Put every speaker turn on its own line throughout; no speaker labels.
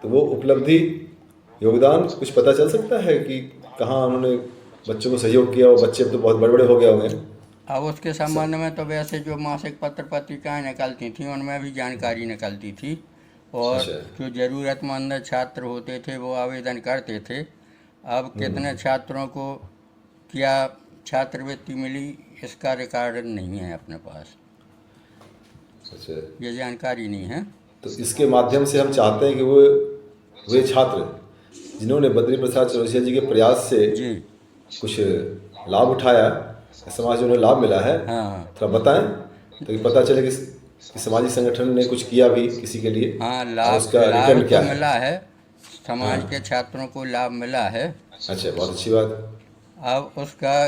तो वो उपलब्धि, योगदान कुछ पता चल सकता है कि कहाँ उन्होंने बच्चों को सहयोग किया? और बच्चे अब तो बहुत बड़े बड़े हो गए होंगे।
अब उसके संबंध में तो वैसे जो मासिक पत्र पत्रिकाएं निकलती थी उनमें भी जानकारी निकलती थी, और
अच्छा।
जो ज़रूरतमंद छात्र होते थे वो आवेदन करते थे। अब कितने छात्रों को क्या छात्रवृत्ति मिली, इसका रिकॉर्ड नहीं है अपने पास,
अच्छा,
ये जानकारी नहीं है।
तो इसके माध्यम से हम चाहते हैं कि वो वे छात्र जिन्होंने बद्री प्रसाद चौरसिया जी के प्रयास से
जी।
कुछ लाभ उठाया, समाज में उन्हें लाभ मिला है,
हाँ हाँ।
थोड़ा बताएं ताकि पता चले कि सामाजिक संगठन ने कुछ किया भी किसी के लिए
हाँ,
और
लाभ
उसका
लाभ
रिटर्न
तो
क्या है।
मिला है, समाज के
हाँ।
छात्रों को लाभ मिला है।
अच्छा, बहुत अच्छी बात।
अब उसका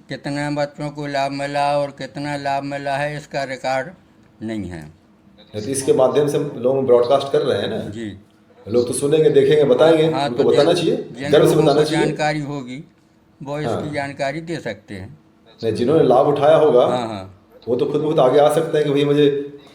कितने बच्चों को लाभ मिला और कितना लाभ मिला है, इसका रिकॉर्ड नहीं है।
नहीं तो इसके माध्यम से हम लोग ब्रॉडकास्ट कर रहे हैं ना,
जी।
लोग तो सुनेंगे, देखेंगे,
हाँ
बताएंगे,
हाँ,
उनको
तो
बताना चाहिए,
जिन
गर्व से
लोगों
बताना
को
चाहिए।
जानकारी होगी वो इसकी
हाँ,
जानकारी दे सकते हैं।
नहीं जिन्होंने लाभ उठाया होगा
हाँ हाँ।
वो तो खुद बहुत आगे आ सकते हैं कि भाई मुझे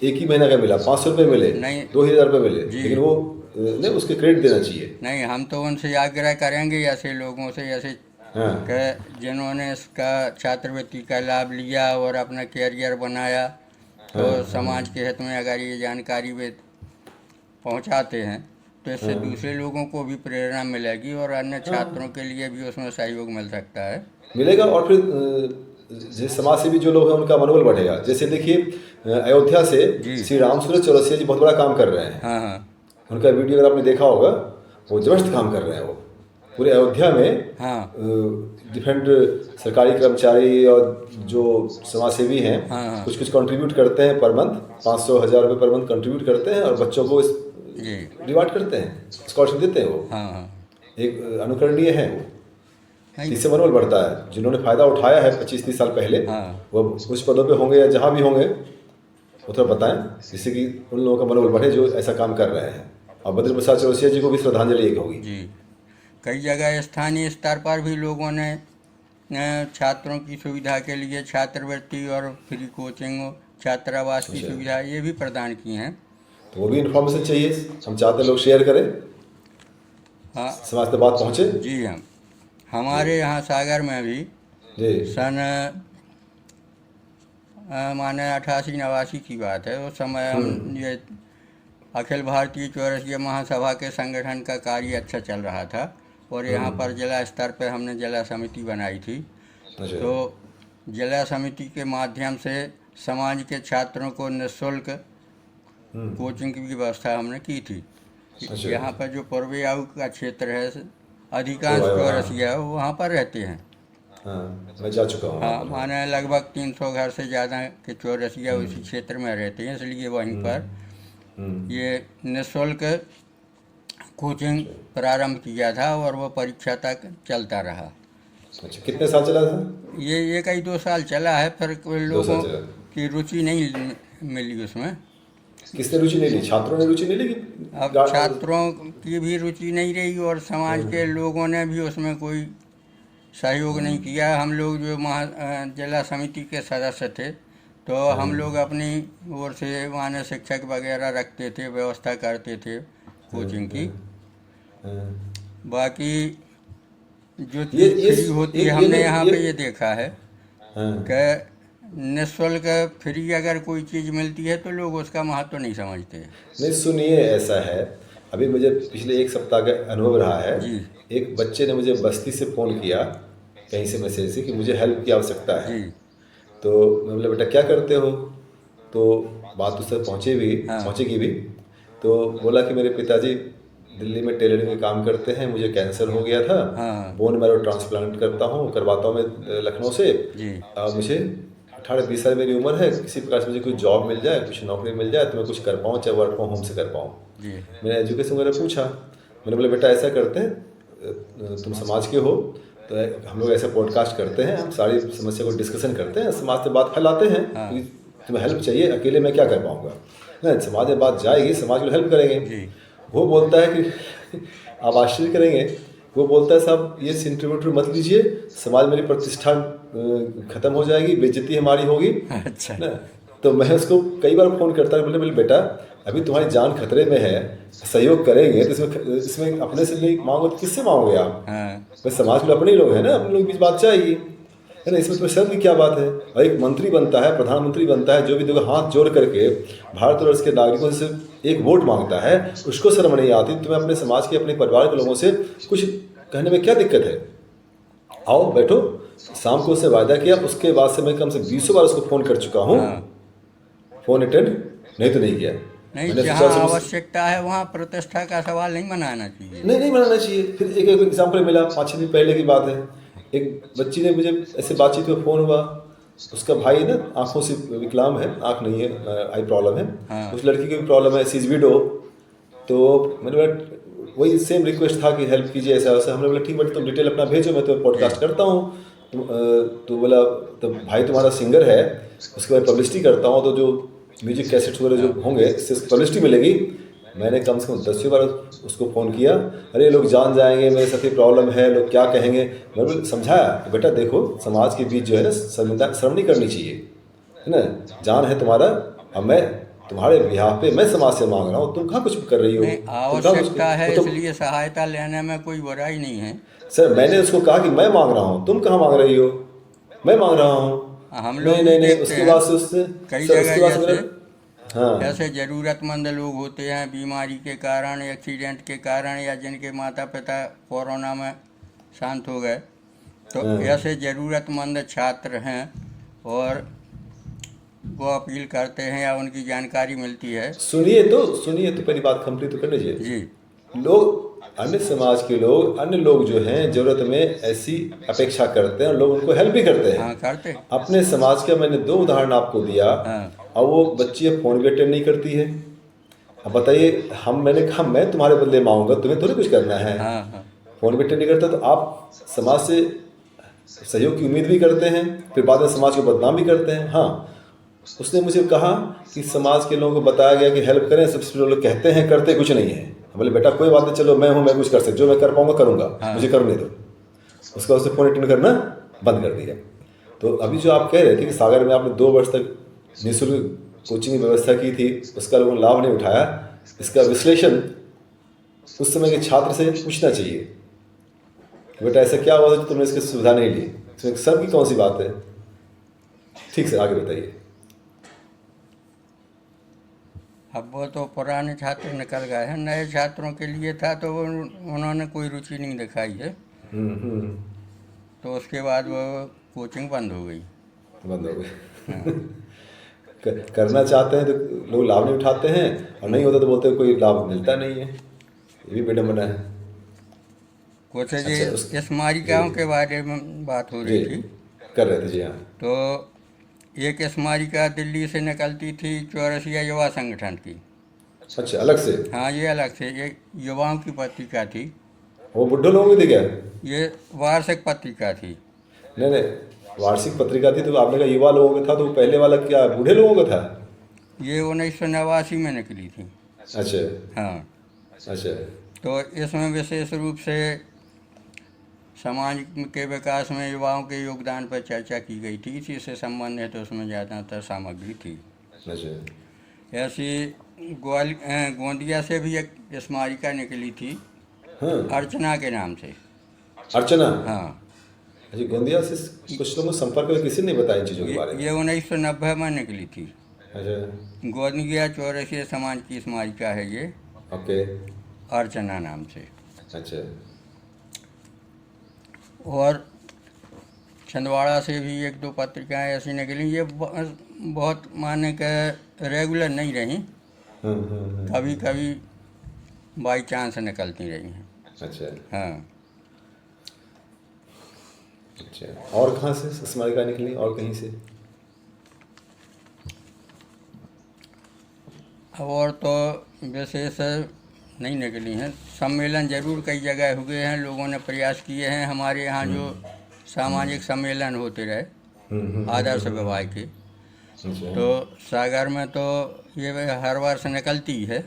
एक ही महीना का मिला, 500 रुपये मिले,
नहीं।
2000 रुपये मिले,
जी।
लेकिन वो नहीं, उसके क्रेडिट देना चाहिए।
नहीं, हम तो उनसे आग्रह करेंगे ऐसे लोगों से, ऐसे
हाँ
कि जिन्होंने इसका छात्रवृत्ति का लाभ लिया और अपना कैरियर बनाया,
हाँ
तो
हाँ
समाज के हित में अगर ये जानकारी वे पहुंचाते हैं तो इससे दूसरे लोगों को भी प्रेरणा मिलेगी और अन्य छात्रों
हाँ,
के लिए भी उसमें सहयोग मिल सकता है।
मिलेगा। और फिर जैसे समाज सेवी जो लोग हैं उनका मनोबल बढ़ेगा। जैसे देखिए, अयोध्या से
जी।
श्री रामसूरत चौरसिया जी बहुत बड़ा काम कर रहे हैं।
हाँ हाँ।
उनका वीडियो अगर आपने देखा होगा, वो जबरदस्त काम कर रहे हैं। वो पूरे अयोध्या में
हाँ
डिफरेंट सरकारी कर्मचारी और जो समाजसेवी हैं
हाँ। हाँ
कुछ कुछ कंट्रीब्यूट करते हैं पर मंथ, 500-1000 रुपये पर मंथ कंट्रीब्यूट करते हैं और बच्चों को इस
जी।
रिवार्ड करते हैं, स्कॉलरशिप देते हैं। वो
हाँ हाँ।
एक अनुकरणीय है वो।
नहीं।
इससे मनोबल बढ़ता है। जिन्होंने फ़ायदा उठाया है 25-30 साल पहले,
हाँ
वो उस पदों पे होंगे या जहाँ भी होंगे, वो थोड़ा बताएं जिससे कि उन लोगों का मनोबल बढ़े जो ऐसा काम कर रहे हैं। और बद्री प्रसाद चौरसिया जी को भी श्रद्धांजलि एक होगी।
जी। कई जगह स्थानीय स्तर पर भी लोगों ने छात्रों की सुविधा के लिए छात्रवृत्ति और फ्री कोचिंग, छात्रावास की
अच्छा,
सुविधा ये भी प्रदान की हैं।
तो वो भी इन्फॉर्मेशन चाहिए। हम चाहते हैं लोग शेयर करें,
हाँ
समाज तक बात पहुँचे।
जी। हम
जी
हमारे यहाँ सागर में भी
जी।
सन माने 88-89 की बात है, उस समय हम ये अखिल भारतीय चौरसिया महासभा के संगठन का कार्य अच्छा चल रहा था और यहाँ पर जिला स्तर पर हमने जिला समिति बनाई थी।
अच्छा।
तो जिला समिति के माध्यम से समाज के छात्रों को निःशुल्क कोचिंग की व्यवस्था हमने की थी।
अच्छा।
यहाँ पर जो पूर्वी का क्षेत्र है, अधिकांश
पूर्व आयु, हाँ
चौरसिया वो वहाँ पर रहते हैं।
हाँ, मैं जा चुका हूँ वहाँ
हाँ,
पर। हाँ।
माने लगभग 300 घर से ज़्यादा के चौरसिया उसी क्षेत्र में रहते हैं, इसलिए वहीं पर ये निःशुल्क कोचिंग
अच्छा
प्रारंभ किया था और वो परीक्षा तक चलता रहा।
अच्छा, कितने साल चला था?
ये 1-2 साल चला है, फिर कोई
2 साल
लोगों
चला।
की रुचि नहीं मिली उसमें।
किसने रुचि नहीं ली? छात्रों ने रुचि नहीं ली कि
अब छात्रों की भी रुचि नहीं रही और समाज के लोगों ने भी उसमें कोई सहयोग नहीं किया। हम लोग जो जिला समिति के सदस्य थे, तो हम लोग अपनी ओर से माने शिक्षक वगैरह रखते थे, व्यवस्था करते थे कोचिंग की।
हाँ।
बाकी जो
ये
चीज़
ये
फ्री होती है,
ये
हमने
नहीं
यहाँ
ये
पे ये देखा है
हाँ
कि निःशुल्क फ्री अगर कोई चीज़ मिलती है तो लोग उसका महत्व नहीं समझते।
नहीं, सुनिए, ऐसा है, अभी मुझे पिछले एक सप्ताह का अनुभव रहा है।
जी
एक बच्चे ने मुझे बस्ती से फ़ोन किया, कहीं से मैसेज से, कि मुझे हेल्प की आवश्यकता है।
जी।
तो मैं बोला बेटा क्या करते हो? तो बात उससे
हाँ
पहुँचेगी भी। तो बोला कि मेरे पिताजी दिल्ली में टेलरिंग का काम करते हैं, मुझे कैंसर हो गया था,
हाँ।
बोन मैरो ट्रांसप्लांट करवाता हूँ मैं लखनऊ से।
जी
मुझे 18-20 साल मेरी उम्र है, किसी प्रकार से मुझे कोई जॉब मिल जाए, कुछ नौकरी मिल जाए तो मैं कुछ कर पाऊँ, चाहे वर्क फ्रॉम होम से कर पाऊँ।
जी।
मैंने एजुकेशन वगैरह पूछा। मैंने बोला बेटा ऐसा करते हैं, तुम समाज के हो तो हम लोग ऐसा पॉडकास्ट करते हैं, हम सारी समस्या को डिस्कशन करते हैं, समाज से बात फैलाते हैं
हाँ
कि तुम्हें हेल्प चाहिए, अकेले मैं क्या कर पाऊँगा। नहीं, समाज में बात जाएगी, समाज को हेल्प करेंगे।
जी।
वो बोलता है कि आप आश्चर्य करेंगे, वो बोलता है साहब ये सेंटीमीटर मत लीजिए, समाज मेरी प्रतिष्ठा खत्म हो जाएगी, बेइज्जती हमारी होगी
अच्छा।
ना। तो मैं उसको कई बार फ़ोन करता बोले बोले बेटा अभी तुम्हारी जान खतरे में है, सहयोग करेंगे तो इसमें इसमें अपने से नहीं मांगो तो किससे मांगोगे आप?
हाँ
भाई समाज के लोग अपने ही लोग हैं ना, अपने लोग के बीच बात चाहिए, है ना, इसमें तो शर्म की क्या बात है? और एक मंत्री बनता है, प्रधानमंत्री बनता है, जो भी देखो हाथ जोड़ करके भारत और उसके नागरिकों से एक वोट मांगता है, उसको शर्म नहीं आती? तुम्हें अपने समाज के, अपने परिवार के लोगों से कुछ कहने में क्या दिक्कत है? आओ बैठो, शाम को उससे वायदा किया, उसके बाद से मैं कम से 20 बार उसको फ़ोन कर चुका हूँ,
हाँ
फ़ोन अटेंड नहीं तो नहीं किया।
नहीं,
मैंने
जहाँ
सोचा उसको
आवश्यकता है वहाँ प्रतिष्ठा का सवाल नहीं बनाना चाहिए।
नहीं बनाना चाहिए। फिर एक एग्जाम्पल मिला, 5-6 दिन पहले की बात है, एक बच्ची ने मुझे ऐसे बातचीत में फ़ोन हुआ, उसका भाई ना आंखों से विकलांग है, आंख नहीं है, आई प्रॉब्लम है,
हाँ
उस लड़की की भी प्रॉब्लम है, सी इज विडो। तो मैंने बोला वही सेम रिक्वेस्ट था कि हेल्प कीजिए ऐसा वैसा। हमने बोला ठीक बेटा तुम डिटेल अपना भेजो, मैं तो पॉडकास्ट करता हूँ। तो बोला तो भाई तुम्हारा सिंगर है, उसके बाद पब्लिसिटी करता हूँ, तो जो म्यूजिक कैसेट्स वगैरह जो होंगे इससे पब्लिसिटी मिलेगी। मैंने कम से कम 10 बार उसको फ़ोन किया, अरे लोग जान जाएंगे, मेरे साथ ये प्रॉब्लम है, लोग क्या कहेंगे। मैंने समझाया कि बेटा देखो समाज के बीच जो है ना शर्म नहीं करनी चाहिए, है ना, जान है तुम्हारा, अब मैं तुम्हारे बिहार पे मैं समाज से मांग रहा हूँ, तुम कहाँ कुछ कर रही हो,
नहीं,
तुम कहाँ कुछ
आवश्यकता है
तो
इसलिए सहायता लेने में कोई बुराई नहीं है।
सर मैंने उसको कहा कि मैं मांग रहा हूँ, तुम कहाँ मांग रही हो, मैं मांग रहा हूँ।
हम लोग
नहीं
भी
नहीं नहीं,
देखते
उसके
हैं
बाद से उससे
कई
सर
जगह
उसके बाद से
जैसे
मेरा हाँ
ऐसे ज़रूरतमंद लोग होते हैं बीमारी के कारण, एक्सीडेंट के कारण, या जिनके माता पिता कोरोना में शांत हो गए, तो
हाँ
ऐसे ज़रूरतमंद छात्र हैं और वो अपील करते हैं या उनकी जानकारी मिलती है।
सुनिए तो पहली बात कंप्लीट तो कर लीजिए।
जी
लोग अन्य समाज के लोग, अन्य लोग जो हैं ज़रूरत में ऐसी अपेक्षा करते हैं और लोग उनको हेल्प भी करते हैं।
हाँ करते।
अपने समाज का मैंने 2 उदाहरण आपको दिया,
हाँ
और वो बच्ची अब फ़ोन भी अटेंड नहीं करती है। अब बताइए, मैंने कहा मैं तुम्हारे बदले मांगूंगा, तुम्हें थोड़ी कुछ करना है।
हाँ हाँ
फ़ोन भी अटेंड नहीं करता तो आप समाज से सहयोग की उम्मीद भी करते हैं, फिर बाद में समाज को बदनाम भी करते हैं। हाँ, उसने मुझे कहा कि समाज के लोगों को बताया गया कि हेल्प करें, सबसे लोग कहते हैं करते कुछ नहीं है। बोले बेटा कोई बात नहीं, चलो मैं हूँ, मैं कुछ कर सकता, जो मैं कर पाऊंगा करूँगा,
हाँ
मुझे करने दो। उसके बाद उसने फ़ोन अटेंड करना बंद कर दिया। तो अभी जो आप कह रहे थे कि सागर में आपने 2 वर्ष तक निःशुल्क कोचिंग की व्यवस्था की थी, उसका लोगों ने लाभ नहीं उठाया, इसका विश्लेषण उस समय के छात्र से पूछना चाहिए कि बेटा ऐसा क्या हुआ था जो तुमने इसकी सुविधा नहीं ली, इसमें सर की कौन सी बात है? ठीक से आगे बताइए।
अब वो तो पुराने छात्र निकल गए हैं, नए छात्रों के लिए था तो उन्होंने कोई रुचि नहीं दिखाई है,
हम्म।
तो उसके बाद वो कोचिंग बंद हो गई।
बंद हो गए।
हाँ
करना चाहते हैं तो लोग लाभ नहीं उठाते हैं, और नहीं होता तो बोलते हैं कोई लाभ मिलता नहीं है। ये भी विडम्बना है।
कुछ
अच्छा उस
ये
जी
स्मारिकाओं के बारे में बात हो
जी
रही थी।
कर रहे थे जी हाँ।
तो एक स्मारिका दिल्ली से निकलती थी चौरसिया युवा संगठन की।
अच्छा अलग से?
हाँ ये अलग से, ये युवाओं की पत्रिका थी,
वो बुढ़े लोगों की थी क्या?
ये वार्षिक पत्रिका थी।
नहीं नहीं, वार्षिक पत्रिका थी तो आपने कहा युवा लोगों का था, तो पहले वाला क्या बूढ़े लोगों का था?
ये 1989 में निकली थी।
अच्छा
हाँ
अच्छा।
तो इसमें विशेष रूप से समाज के विकास में युवाओं के योगदान पर चर्चा की गई थी, इसी से संबंधित तो उसमें ज़्यादातर सामग्री थी।
अच्छा
ऐसी गोंदिया से भी एक स्मारिका निकली थी
हाँ।
अर्चना के नाम से।
अर्चना?
हाँ
अच्छा, गोंदिया से कुछ लोगों संपर्क में किसी ने नहीं बताया इन चीज़ों के बारे में?
ये 1990 में निकली थी।
अच्छा
गोंदिया चौरसिया समाज की स्मारिका है ये,
ओके।
अर्चना नाम से।
अच्छा
और छिंदवाड़ा से भी 1-2 पत्रिकाएं ऐसी निकली, ये बहुत माने के रेगुलर नहीं रहीं, कभी कभी बाई चांस निकलती रही हैं।
अच्छा
हाँ
अच्छा। और कहाँ से स्मारिका निकली, और कहीं से?
अब और तो विशेष नहीं निकली हैं। सम्मेलन जरूर कई जगह हुए हैं, लोगों ने प्रयास किए हैं। हमारे यहाँ जो सामाजिक सम्मेलन होते रहे आदर्श विभाग के,
अच्छा
तो सागर में तो ये हर वर्ष निकलती है,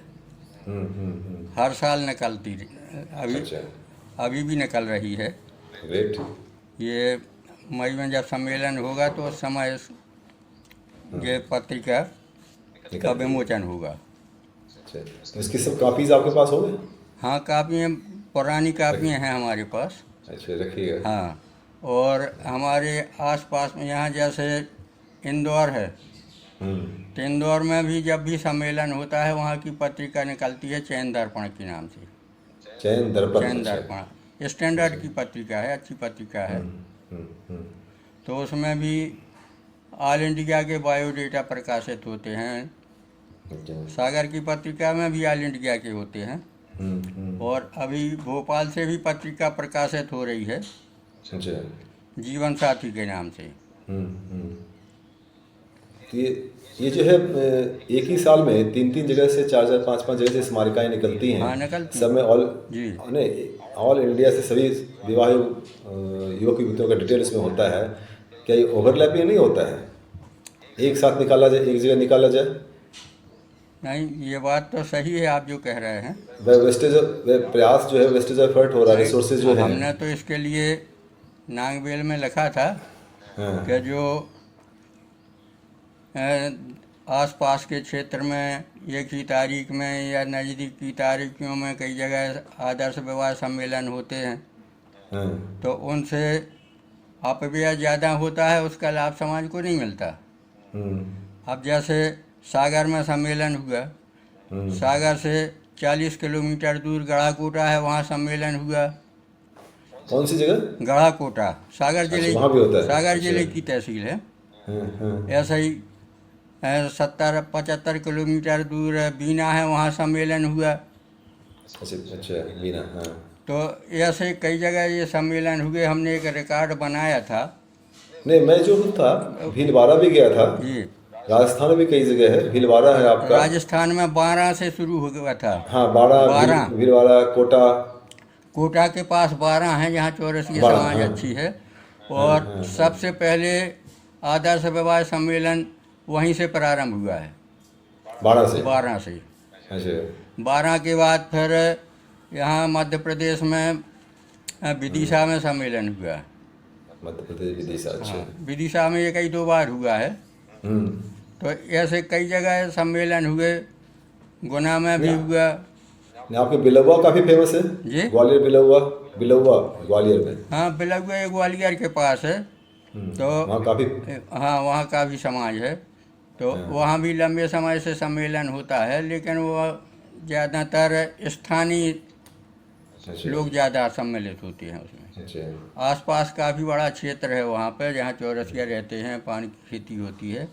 हर साल निकलती, अभी
अच्छा
अभी भी निकल रही है।
ग्रेट।
ये मई में जब सम्मेलन होगा तो उस समय ये पत्रिका का
निकल गई।
विमोचन होगा।
अच्छा, तो इसकी सब कॉपीज आपके पास होंगे?
हाँ, कापियाँ पुरानी कापियाँ हैं हमारे पास।
अच्छा, रखिएगा।
हाँ, और हमारे आसपास में यहाँ जैसे इंदौर है,
हम्म।
तो इंदौर में भी जब भी सम्मेलन होता है वहाँ की पत्रिका निकलती है चैन दर्पण के नाम से।
चैन दर्पण।
चैन
अच्छा।
दर्पण स्टैंडर्ड की पत्रिका है, अच्छी पत्रिका है।
हम्म।
तो उसमें भी ऑल इंडिया के बायोडेटा प्रकाशित होते हैं।
अच्छा।
सागर की पत्रिका में भी ऑल इंडिया के होते हैं।
हम्म।
और अभी भोपाल से भी पत्रिका प्रकाशित हो रही है
अच्छा।
जीवन साथी के नाम से।
हम्म। तो ये जो है एक ही साल में 3-3 जगह से 4-4, 5-5 जगह से स्मारिकाएँ निकलती हैं।
हाँ, निकलती
सब में ऑल
जी।
नहीं, ऑल इंडिया से सभी विवाह युवक युवतियों का डिटेल इसमें होता है। क्या ये ओवरलैपिंग नहीं होता है? एक साथ निकाला जाए, एक जगह निकाला जाए?
नहीं, ये बात तो सही है आप जो कह रहे हैं।
वह वेस्टेज, वह प्रयास जो है, वेस्टेज एफर्ट हो रहा है, रिसोर्सेज जो है।
हमने तो इसके लिए नागबेल में लिखा था
हाँ।
कि जो आसपास के क्षेत्र में एक ही तारीख में या नज़दीक की तारीखों में कई जगह आदर्श विवाह सम्मेलन होते हैं,
हाँ।
तो उनसे अपव्यय ज़्यादा होता है, उसका लाभ समाज को नहीं मिलता। अब जैसे सागर में सम्मेलन हुआ, सागर से 40 किलोमीटर दूर गढ़ाकोटा है, वहाँ सम्मेलन हुआ।
कौन सी जगह?
गढ़ाकोटा सागर
अच्छा,
जिले,
वहाँ भी होता है।
सागर
अच्छा।
जिले की तहसील है।
हाँ।
ऐसा ही 70-75 किलोमीटर दूर बीना है, वहाँ सम्मेलन हुआ।
अच्छा, बीना। हाँ।
तो ऐसे कई जगह ये सम्मेलन हुए। हमने एक रिकॉर्ड बनाया था।
नहीं, मैं जो था भीलवाड़ा भी गया था।
जी,
राजस्थान में भी कई जगह है। भीलवाड़ा है आपका।
राजस्थान में 12 से शुरू हो गया था।
हाँ, बाड़ा,
12
भीलवाड़ा, कोटा।
कोटा के पास 12 हैं जहाँ चौरसिया
12,
समाज
हाँ।
अच्छी है। और सबसे पहले आदर्श विवाह सम्मेलन वहीं से प्रारंभ हुआ है,
बाड़ा से।
12 से।
अच्छा।
12 के बाद फिर यहाँ मध्य प्रदेश में विदिशा में सम्मेलन हुआ।
मध्य प्रदेश, विदिशा। अच्छा।
हाँ, विदिशा में एक ही 2 बार हुआ है।
हम्म।
तो ऐसे कई जगह सम्मेलन हुए। गुना में भी हुआ।
नहीं, आपके बिलौवा काफ़ी फेमस है
जी,
ग्वालियर। बिलौवा ग्वालियर में।
हाँ, बिलौवा ग्वालियर के पास है। तो
वहाँ काफ़ी।
हाँ, वहाँ का भी समाज है। तो वहाँ भी लंबे समय से सम्मेलन होता है, लेकिन वो ज़्यादातर स्थानीय
अच्छा।
लोग ज़्यादा सम्मिलित होते हैं उसमें।
अच्छा।
आसपास काफ़ी बड़ा क्षेत्र है वहाँ पर, जहाँ चौरसिया रहते हैं, पानी की खेती होती है।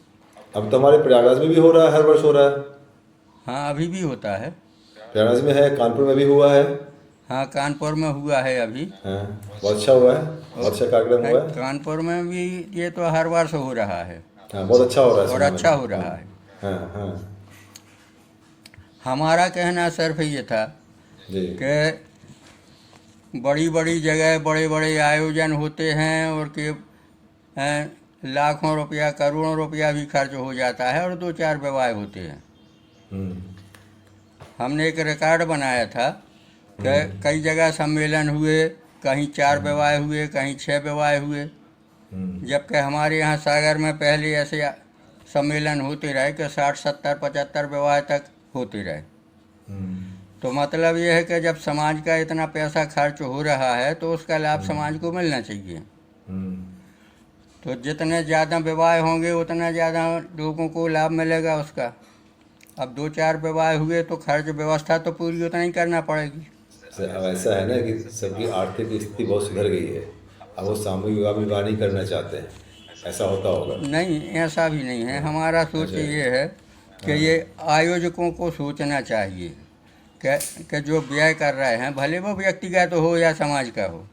अब तो हमारे प्रयागराज में भी हो रहा है, हर वर्ष हो रहा है।
हाँ, अभी भी होता है।
प्रयागराज में है, कानपुर में भी हुआ है।
हाँ, कानपुर में हुआ है अभी।
हाँ, बहुत अच्छा हुआ है, बहुत अच्छा कार्यक्रम हुआ है।
कानपुर में भी ये तो हर वर्ष हो रहा है
हाँ, बहुत अच्छा हो रहा है।
और
सुना
अच्छा
मैंने।
हो रहा है।
हाँ हाँ।
हमारा कहना सिर्फ ये था
जी।
कि बड़ी बड़ी जगह बड़े बड़े आयोजन होते हैं और कि लाखों रुपया करोड़ों रुपया भी खर्च हो जाता है और 2-4 विवाह होते हैं।
हम्म।
हमने एक रिकॉर्ड बनाया था कि कई जगह सम्मेलन हुए, कहीं 4 विवाह हुए, कहीं 6 विवाह हुए। जबकि हमारे यहाँ सागर में पहले ऐसे सम्मेलन होते रहे कि 60, 70, 75 विवाह तक होते रहे। तो मतलब ये है कि जब समाज का इतना पैसा खर्च हो रहा है तो उसका लाभ समाज को मिलना चाहिए। तो जितने ज़्यादा विवाह होंगे उतना ज़्यादा लोगों को लाभ मिलेगा उसका। अब 2-4 विवाह हुए तो खर्च व्यवस्था तो पूरी उतना ही करना पड़ेगी।
अब ऐसा है ना कि सबकी आर्थिक स्थिति बहुत सुधर गई है। अब वो सामूहिक विवाह नहीं करना चाहते हैं। ऐसा होता होगा।
नहीं, ऐसा भी नहीं है। हमारा सोच ये है कि ये आयोजकों को सोचना चाहिए कि जो व्यय कर रहे हैं, भले वो व्यक्तिगत हो या समाज का हो,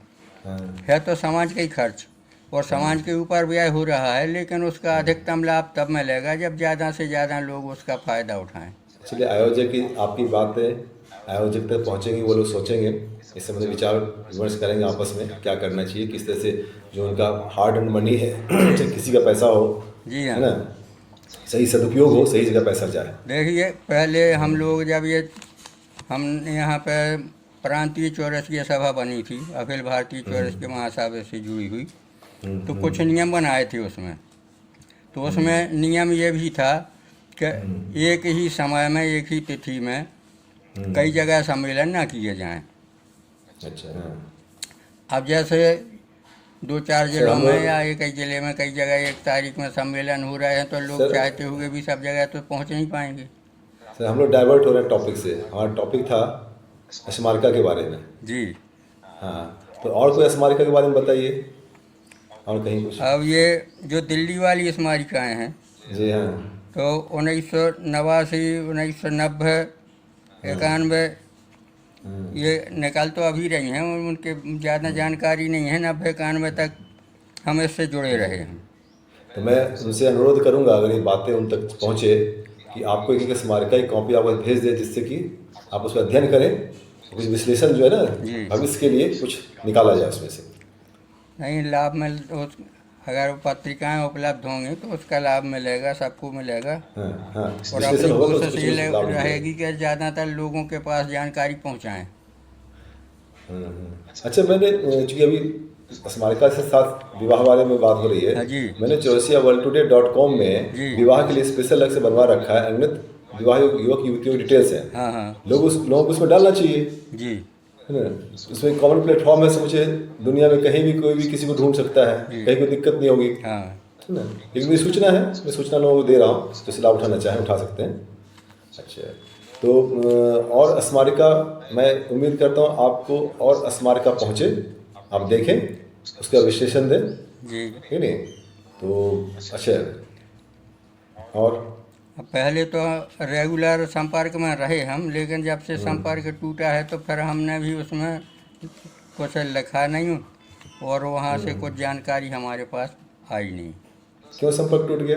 है तो समाज का ही खर्च और समाज के ऊपर व्यय हो रहा है, लेकिन उसका अधिकतम लाभ तब मिलेगा जब ज़्यादा से ज़्यादा लोग उसका फ़ायदा उठाएं।
चलिए, आयोजक की आपकी बातें आयोजक तक पहुंचेंगी, वो लोग सोचेंगे, इस संबंध में विचार विमर्श करेंगे आपस में क्या करना चाहिए, किस तरह से जो उनका हार्ड एंड मनी है चाहे किसी का पैसा हो,
जी
है
हाँ।
ना, सही सदुपयोग हो, सही जगह पैसा जाए।
देखिए, पहले हम लोग जब ये हमने यहाँ पे प्रांतीय चौरसिया सभा बनी थी, अखिल भारतीय चौरसिया महासभा से जुड़ी हुई, तो कुछ नियम बनाए थे उसमें। तो उसमें नियम ये भी था कि एक ही समय में एक ही तिथि में कई जगह सम्मेलन ना किए जाएं।
अच्छा। हाँ
अब जैसे 2-4
सर
जिलों
हम
में या एक ही जिले में कई जगह एक तारीख में सम्मेलन हो रहे हैं, तो लोग
सर
चाहते हुए भी सब जगह तो पहुंच नहीं पाएंगे।
सर हम लोग डाइवर्ट हो रहे हैं टॉपिक से। हमारा टॉपिक था स्मारिका के बारे में।
जी।
हाँ, तो और कोई स्मारिका के बारे में बताइए, और कहीं कुछ।
अब ये जो दिल्ली वाली स्मारिकाएँ हैं,
जी हाँ।
तो 1989, 1990, 91 ये निकल तो अभी रही हैं, और उनके ज़्यादा जानकारी नहीं है। 90, 91 तक हम इससे जुड़े रहे हैं।
तो मैं उनसे अनुरोध करूंगा, अगर ये बातें उन तक पहुंचे, कि आपको एक स्मारिका की कॉपी आपको भेज दे, जिससे कि आप उस पर अध्ययन करें, कुछ विश्लेषण जो है ना
जी।
भविष्य के लिए कुछ निकाला जाए उसमें से।
नहीं, लाभ मिल अगर पत्रिकाएं उपलब्ध होंगी तो उसका लाभ मिलेगा, सबको मिलेगा।
हाँ हाँ,
और
विश्लेषण
अपनी
होगा तो
कोशिश
कुछ
ये
कुछ लाभ मिलेगा।
रहेगी कि ज़्यादातर लोगों के पास जानकारी पहुंचाएं।
अच्छा, मैंने चूंकि अभी स्मारिका से साथ विवाह बारे में बात हो रही है,
हाँ जी।
मैंने chorsiaworldtoday.com में
जी।
विवाह के लिए स्पेशल अलग से बनवा रखा है, अनगिनत विवाह युवक युवतियों की डिटेल्स हैं।
हाँ हाँ
लोगों को उसमें डालना चाहिए,
जी।
है ना। उसमें कॉमन प्लेटफॉर्म है, समझे दुनिया में कहीं भी कोई भी किसी को ढूंढ सकता है,
जी।
कहीं कोई दिक्कत नहीं होगी,
हाँ
है ना। लेकिन मेरी सूचना है, मैं सूचना लोगों को दे रहा हूँ, तो इसे लाभ उठाना चाहें उठा सकते हैं। अच्छा, तो और स्मारिका मैं उम्मीद करता हूँ आपको और स्मारिका पहुँचे, आप देखें, उसका विश्लेषण दें,
जी।
ठीक है नहीं। तो अच्छा, और
अब पहले तो रेगुलर संपर्क में रहे हम, लेकिन जब से संपर्क टूटा है तो फिर हमने भी उसमें कुछ लिखा नहीं, और वहाँ से कुछ जानकारी हमारे पास आई नहीं।
क्यों संपर्क टूट गया?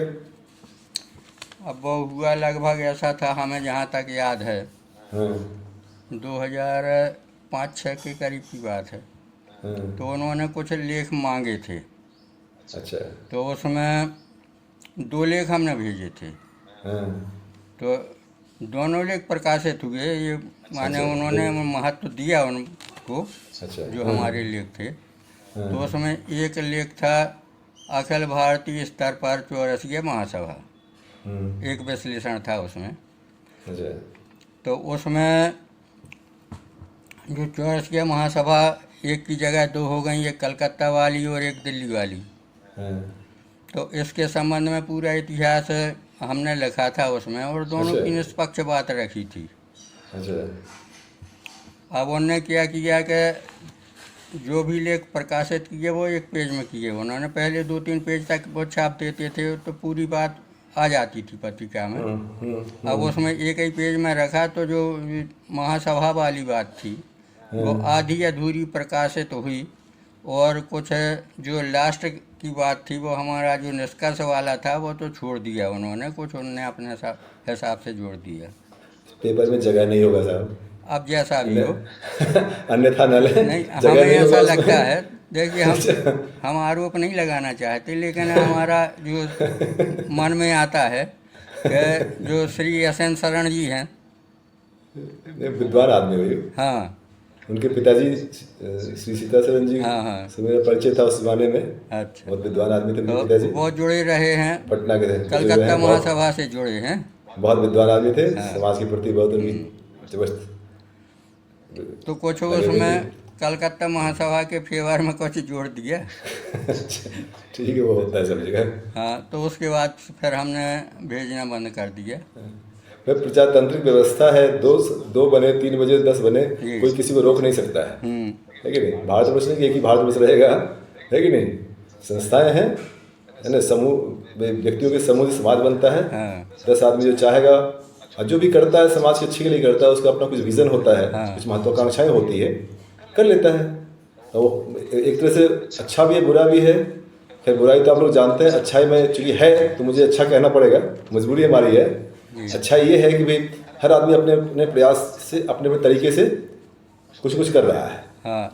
अब वो हुआ लगभग ऐसा था, हमें जहाँ तक याद है
हाँ
2005-06 के करीब की बात है।
हाँ।
तो उन्होंने कुछ लेख मांगे थे,
अच्छा।
तो उसमें 2 लेख हमने भेजे थे।
हाँ
तो दोनों लेख प्रकाशित हुए, ये माने
अच्छा,
उन्होंने महत्व दिया उनको,
अच्छा।
जो
हाँ,
हमारे लेख थे।
हाँ,
तो उसमें एक लेख था अखिल भारतीय स्तर पर चौरसिया महासभा, एक विश्लेषण था उसमें।
अच्छा।
तो उसमें जो चौरसिया महासभा एक की जगह 2 हो गई, एक कलकत्ता वाली और एक दिल्ली वाली।
हाँ,
तो इसके संबंध में पूरा इतिहास हमने लिखा था उसमें, और दोनों
अच्छा।
की निष्पक्ष बात रखी थी।
अच्छा।
अब उन्होंने क्या किया कि जो भी लेख प्रकाशित किए वो एक पेज में किए। उन्होंने पहले 2-3 पेज तक वो छाप देते थे, तो पूरी बात आ जाती थी पत्रिका में। अब उसमें एक ही पेज में रखा, तो जो महासभा वाली बात थी वो आधी अधूरी प्रकाशित हुई, और कुछ जो लास्ट की बात थी वो हमारा जो निष्कर्ष वाला था वो तो छोड़ दिया उन्होंने, कुछ उन्होंने अपने हिसाब से जोड़ दिया।
पेपर में जगह नहीं होगा साहब,
अब जैसा भी हो,
अन्यथा न ले,
नहीं
जगह
हमें
नहीं
ऐसा
होगा
लगता
उसमें।
है, देखिए हम आरोप नहीं लगाना चाहते, लेकिन हमारा जो मन में आता है कि जो श्री SN शरण जी हैं,
विद्वान आदमी हुई।
हाँ
उनके पिताजी श्री सीतासरण जी
हाँ हाँ,
से मेरा परिचय था उस जमाने में।
अच्छा।
बहुत विद्वान आदमी थे उनके
तो
पिताजी,
वो जुड़े रहे हैं,
पटना के थे,
कलकत्ता
बहुत
महासभा से जुड़े हैं।
बहुत विद्वान आदमी थे,
हाँ।
समाज के प्रति बहुत उनकी जबरदस्त।
तो कुछ
लगे हुए
उसमें कलकत्ता महासभा के फेवर में कुछ जोड़ दिया।
अच्छा, ठीक है, वो होता है सब जगह।
हाँ, तो उसके बाद फिर हमने भेजना बंद कर दिया।
भाई प्रजातांत्रिक व्यवस्था है, दो बने, 3 बजे 10 बने,
जी।
कोई किसी को रोक नहीं सकता है कि नहीं। भारतवर्ष नहीं कि एक ही भारतवर्ष रहेगा, है कि नहीं। संस्थाएं हैं, है ना, समूह व्यक्तियों के समूह से समाज बनता है।
हाँ
10 आदमी जो चाहेगा और जो भी करता है समाज के अच्छे के लिए करता है, उसका अपना कुछ विजन होता है,
हाँ।
कुछ महत्वाकांक्षाएं होती है, कर लेता है। तो एक तरह से अच्छा भी है, बुरा भी है। खैर बुराई तो आप लोग जानते हैं, अच्छाई में चूंकि है तो मुझे अच्छा कहना पड़ेगा, मजबूरी हमारी है। अच्छा ये है कि भाई हर आदमी अपने अपने प्रयास से, अपने अपने तरीके से कुछ कर रहा है।
हाँ,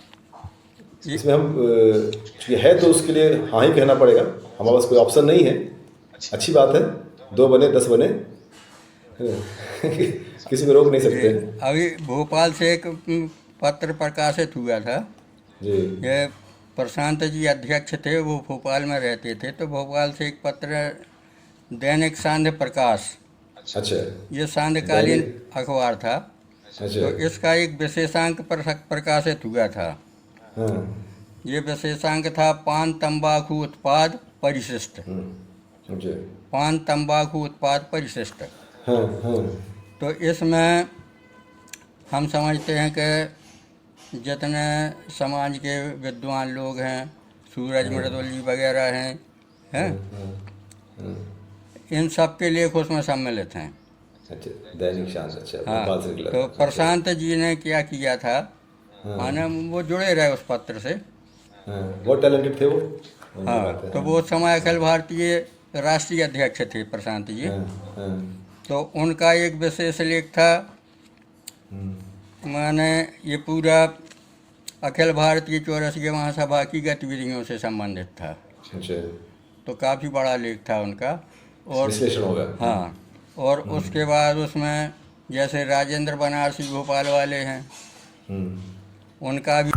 इसमें हम चूंकि है तो उसके लिए हाँ ही कहना पड़ेगा, हमारे पास कोई ऑप्शन नहीं है। अच्छी बात है, 2 बने 10 बने, किसी को रोक नहीं सकते।
अभी भोपाल से एक पत्र प्रकाशित हुआ था।
जी
ये प्रशांत जी अध्यक्ष थे, वो भोपाल में रहते थे, तो भोपाल से एक पत्र दैनिक सांध्य प्रकाश,
अच्छा
ये सांध्यकालीन अखबार था।
अच्छा
तो इसका एक विशेषांक प्रकाशित हुआ था।
हाँ
ये विशेषांक था पान तंबाकू उत्पाद परिशिष्ट।
अच्छा
पान तंबाकू उत्पाद परिशिष्ट।
हाँ हाँ
तो इसमें हम समझते हैं कि जितने समाज के विद्वान लोग हैं, सूरज मृदुली वगैरह हैं, इन सब के लेख उसमें सम्मिलित हैं।
अच्छा दैनिक शांत, अच्छा
हाँ,
भोपाल से
तो प्रशांत जी ने क्या किया था, माने वो जुड़े रहे उस पत्र से।
हाँ बहुत टैलेंटेड थे वो। उनकी
हाँ,
बात है,
तो वो समय अखिल भारतीय राष्ट्रीय अध्यक्ष थे प्रशांत जी।
हाँ हाँ
तो उनका एक विशेष लेख था, माने ये पूरा अखिल भारतीय चौरसिया महासभा की गतिविधियों से संबंधित था।
अच्छा
तो काफ़ी बड़ा लेख था उनका। और
विश्लेषण होगा।
हाँ, और उसके बाद उसमें जैसे राजेंद्र बनारसी भोपाल वाले हैं,
हम्म
उनका भी